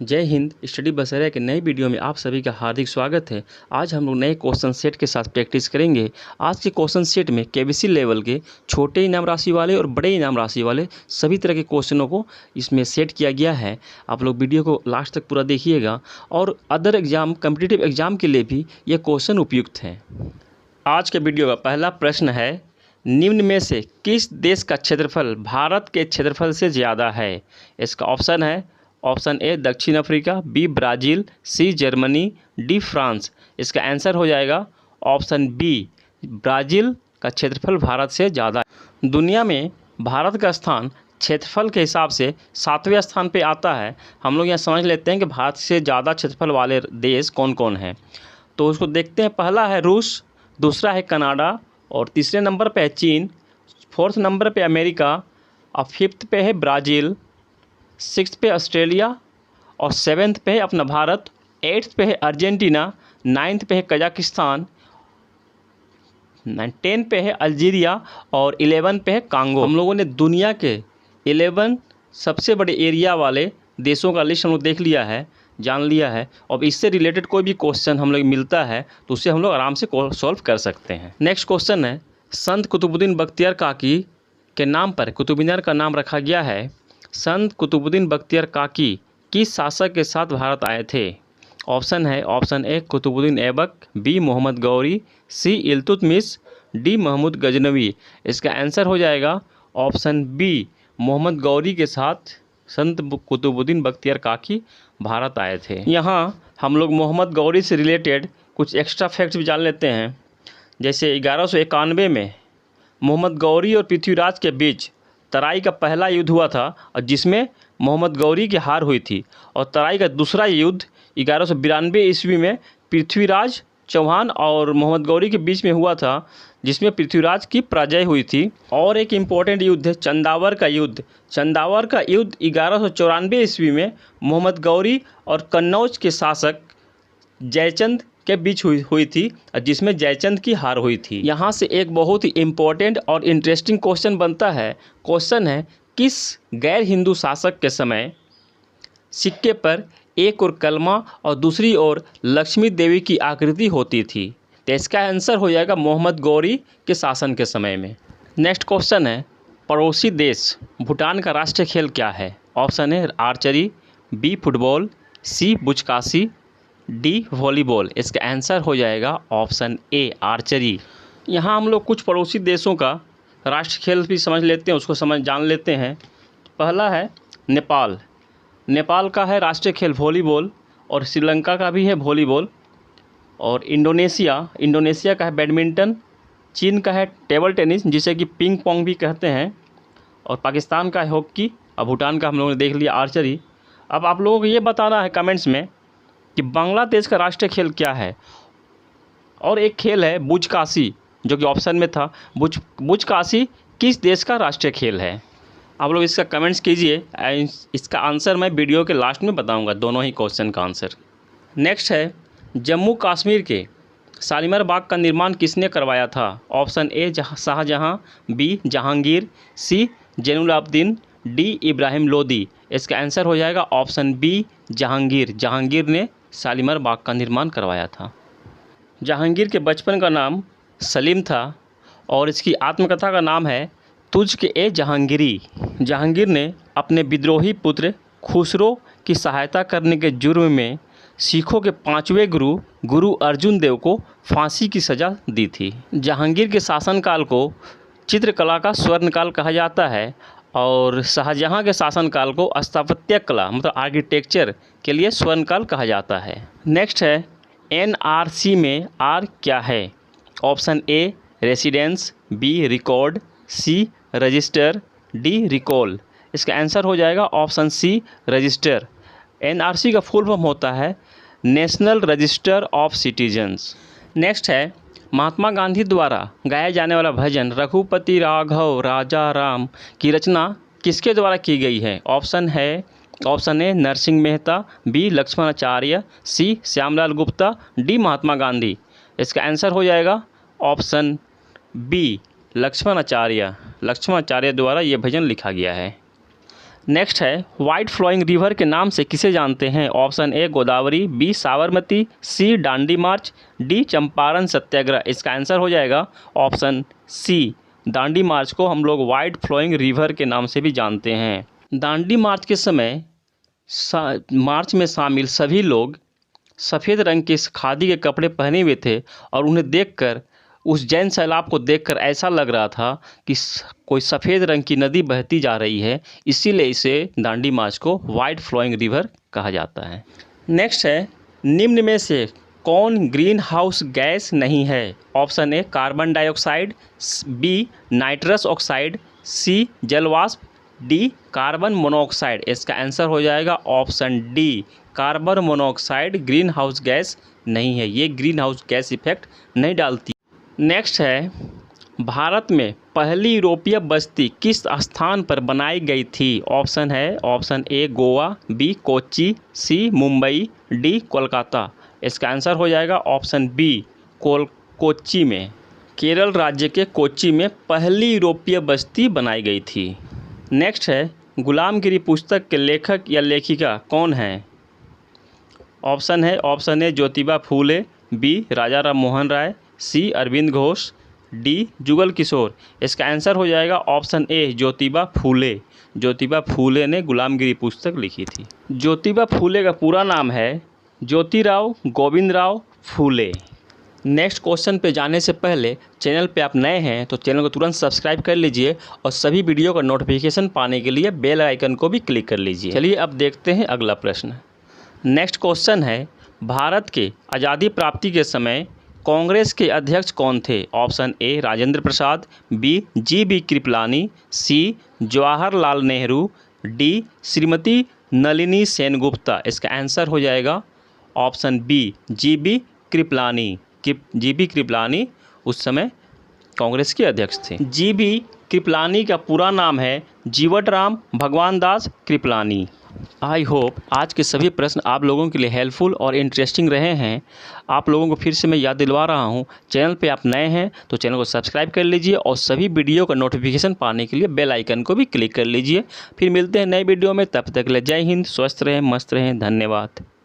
जय हिंद। स्टडी बसरिया के नई वीडियो में आप सभी का हार्दिक स्वागत है। आज हम लोग नए क्वेश्चन सेट के साथ प्रैक्टिस करेंगे। आज के क्वेश्चन सेट में केबीसी लेवल के छोटे इनाम राशि वाले और बड़े इनाम राशि वाले सभी तरह के क्वेश्चनों को इसमें सेट किया गया है। आप लोग वीडियो को लास्ट तक पूरा देखिएगा और अदर एग्जाम, कॉम्पिटिटिव एग्जाम के लिए भी ये क्वेश्चन उपयुक्त हैं। आज के वीडियो का पहला प्रश्न है, निम्न में से किस देश का क्षेत्रफल भारत के क्षेत्रफल से ज़्यादा है? इसका ऑप्शन है ऑप्शन ए दक्षिण Africa, B Brazil, C Germany, D France. इसका आंसर हो जाएगा ऑप्शन बी, ब्राज़ील का क्षेत्रफल भारत से ज़्यादा है। दुनिया में भारत का स्थान क्षेत्रफल के हिसाब से 7वें स्थान पे आता है। हम लोग यहाँ समझ लेते हैं कि भारत से ज़्यादा क्षेत्रफल वाले देश कौन कौन हैं, तो उसको देखते हैं। पहला है रूस, दूसरा है कनाडा और तीसरे नंबर पे है चीन, फोर्थ नंबर पे अमेरिका और फिफ्थ पे है ब्राज़ील, सिक्स्थ पे ऑस्ट्रेलिया और सेवेंथ पे है अपना भारत, एट्थ पे है अर्जेंटीना, नाइन्थ पे है कजाकिस्तान, 10 पे है अल्जीरिया और 11 पे है कांगो। हम लोगों ने दुनिया के 11 सबसे बड़े एरिया वाले देशों का लिस्ट हम लोग देख लिया है, जान लिया है। अब इससे रिलेटेड कोई भी क्वेश्चन हम लोग मिलता है तो उससे हम लोग आराम से सॉल्व कर सकते हैं। नेक्स्ट क्वेश्चन है, संत कुतुबुद्दीन बख्तियार काकी के नाम पर कुतुब मीनार का नाम रखा गया है। संत कुतुबुद्दीन बख्तियार काकी किस शासक के साथ भारत आए थे? ऑप्शन है option A Qutubuddin Aibak, B Mohammad Ghori, C Iltutmish, D Mahmud Ghaznavi. इसका आंसर हो जाएगा ऑप्शन बी, मोहम्मद गौरी के साथ संत कुतुबुद्दीन बख्तियार काकी भारत आए थे। यहाँ हम लोग मोहम्मद गौरी से रिलेटेड कुछ एक्स्ट्रा फैक्ट्स भी जान लेते हैं। जैसे 1191 में मोहम्मद गौरी और पृथ्वीराज के बीच तराई का पहला युद्ध हुआ था और जिसमें मोहम्मद गौरी की हार हुई थी, और तराई का दूसरा युद्ध 1192 ईस्वी में पृथ्वीराज चौहान और मोहम्मद गौरी के बीच में हुआ था, जिसमें पृथ्वीराज की पराजय हुई थी। और एक इम्पोर्टेंट युद्ध है चंदावर का युद्ध। चंदावर का युद्ध 1194 ईस्वी में मोहम्मद गौरी और कन्नौज के शासक जयचंद के बीच हुई थी, जिसमें जयचंद की हार हुई थी। यहाँ से एक बहुत ही इम्पोर्टेंट और इंटरेस्टिंग क्वेश्चन बनता है। क्वेश्चन है, किस गैर हिंदू शासक के समय सिक्के पर एक ओर कलमा और दूसरी ओर लक्ष्मी देवी की आकृति होती थी? तो इसका आंसर हो जाएगा मोहम्मद गौरी के शासन के समय में। नेक्स्ट क्वेश्चन है, पड़ोसी देश भूटान का राष्ट्रीय खेल क्या है? ऑप्शन है आर्चरी, बी फुटबॉल, सी बुचकाशी, डी वॉलीबॉल। इसका आंसर हो जाएगा ऑप्शन ए आर्चरी। यहाँ हम लोग कुछ पड़ोसी देशों का राष्ट्रीय खेल भी समझ लेते हैं, उसको जान लेते हैं। पहला है नेपाल। नेपाल का है राष्ट्रीय खेल वॉलीबॉल और श्रीलंका का भी है वॉलीबॉल। और इंडोनेशिया का है बैडमिंटन, चीन का है टेबल टेनिस जिसे कि पिंग पोंग भी कहते हैं, और पाकिस्तान का है हॉकी, और भूटान का हम लोगों ने देख लिया आर्चरी। अब आप लोगों को ये बताना है कमेंट्स में कि बांग्लादेश का राष्ट्रीय खेल क्या है। और एक खेल है बुचकाशी जो कि ऑप्शन में था। बुचकाशी किस देश का राष्ट्रीय खेल है? आप लोग इसका कमेंट्स कीजिए। इसका आंसर मैं वीडियो के लास्ट में बताऊंगा, दोनों ही क्वेश्चन का आंसर। नेक्स्ट है, जम्मू कश्मीर के शालीमार बाग का निर्माण किसने करवाया था? Option A Shahjahan, B Jahangir, C Zainulabdin, D Ibrahim Lodi. इसका आंसर हो जाएगा ऑप्शन बी जहांगीर। जहांगीर ने शालीमार बाग का निर्माण करवाया था। जहांगीर के बचपन का नाम सलीम था और इसकी आत्मकथा का नाम है तुझ के ए जहांगीरी। जहांगीर ने अपने विद्रोही पुत्र खुसरो की सहायता करने के जुर्म में सिखों के 5वें गुरु अर्जुन देव को फांसी की सज़ा दी थी। जहांगीर के शासनकाल को चित्रकला का स्वर्णकाल कहा जाता है और शाहजहां के शासनकाल को स्थापत्य कला मतलब आर्किटेक्चर के लिए स्वर्णकाल कहा जाता है। नेक्स्ट है, एनआरसी में आर क्या है? Option A residence, B record, C register, D recall. इसका आंसर हो जाएगा ऑप्शन सी रजिस्टर। एनआरसी का फुल फॉर्म होता है national register of citizens. Next है, महात्मा गांधी द्वारा गाया जाने वाला भजन रघुपति राघव राजा राम की रचना किसके द्वारा की गई है? Option A Narsinh Mehta, B Lakshmanacharya, C Shyamlal Gupta, D Mahatma Gandhi. इसका आंसर हो जाएगा ऑप्शन बी लक्ष्मणाचार्य। लक्ष्मणाचार्य द्वारा ये भजन लिखा गया है। नेक्स्ट है वाइट फ्लोइंग रिवर के नाम से किसे जानते हैं? Option A Godavari, B Sabarmati, C Dandi march, D Champaran Satyagraha. इसका आंसर हो जाएगा ऑप्शन सी, दांडी मार्च को हम लोग वाइट फ्लोइंग रिवर के नाम से भी जानते हैं। दांडी मार्च के समय मार्च में शामिल सभी लोग सफ़ेद रंग के खादी के कपड़े पहने हुए थे और उन्हें देखकर, उस जैन सैलाब को देखकर ऐसा लग रहा था कि कोई सफ़ेद रंग की नदी बहती जा रही है, इसीलिए इसे दांडी मार्च को वाइट फ्लोइंग रिवर कहा जाता है। नेक्स्ट है निम्न में से कौन ग्रीन हाउस गैस नहीं है? Option A carbon dioxide, B nitrous oxide, C जलवाष्प, डी कार्बन मोनोऑक्साइड। इसका आंसर हो जाएगा option D, carbon monoxide green house gas नहीं है, ये ग्रीन हाउस गैस इफेक्ट नहीं डालती। नेक्स्ट है भारत में पहली यूरोपीय बस्ती किस स्थान पर बनाई गई थी? ऑप्शन है option A Goa, B Kochi, C Mumbai, D Kolkata. इसका आंसर हो जाएगा ऑप्शन बी, कोच्चि में। केरल राज्य के कोच्चि में पहली यूरोपीय बस्ती बनाई गई थी। नेक्स्ट है गुलामगिरी पुस्तक के लेखक या लेखिका कौन है? Option A Jyotiba Phule, B Raja Ram Mohan Roy, C Aurobindo Ghosh, D Jugal Kishore. इसका आंसर हो जाएगा ऑप्शन ए ज्योतिबा फूले। ज्योतिबा फूले ने गुलामगिरी पुस्तक लिखी थी। ज्योतिबा फूले का पूरा नाम है ज्योतिराव गोविंदराव फूले। नेक्स्ट क्वेश्चन पे जाने से पहले चैनल पे आप नए हैं तो चैनल को तुरंत सब्सक्राइब कर लीजिए और सभी वीडियो का नोटिफिकेशन पाने के लिए बेल आइकन को भी क्लिक कर लीजिए। चलिए अब देखते हैं अगला प्रश्न। नेक्स्ट क्वेश्चन है भारत के आज़ादी प्राप्ति के समय कांग्रेस के अध्यक्ष कौन थे? Option A Rajendra Prasad, B G B. Kripalani, C Jawaharlal Nehru, D Shrimati Nalini Sengupta. इसका आंसर हो जाएगा option B G B. Kripalani. G B. Kripalani उस समय कांग्रेस के अध्यक्ष थे। जी.बी. कृपलानी का पूरा नाम है जीवटराम भगवान दास कृपलानी। आई होप आज के सभी प्रश्न आप लोगों के लिए हेल्पफुल और इंटरेस्टिंग रहे हैं। आप लोगों को फिर से मैं याद दिलवा रहा हूं, चैनल पे आप नए हैं तो चैनल को सब्सक्राइब कर लीजिए और सभी वीडियो का नोटिफिकेशन पाने के लिए बेल आइकन को भी क्लिक कर लीजिए। फिर मिलते हैं नए वीडियो में, तब तक के लिए जय हिंद, स्वस्थ रहें, मस्त रहें, धन्यवाद।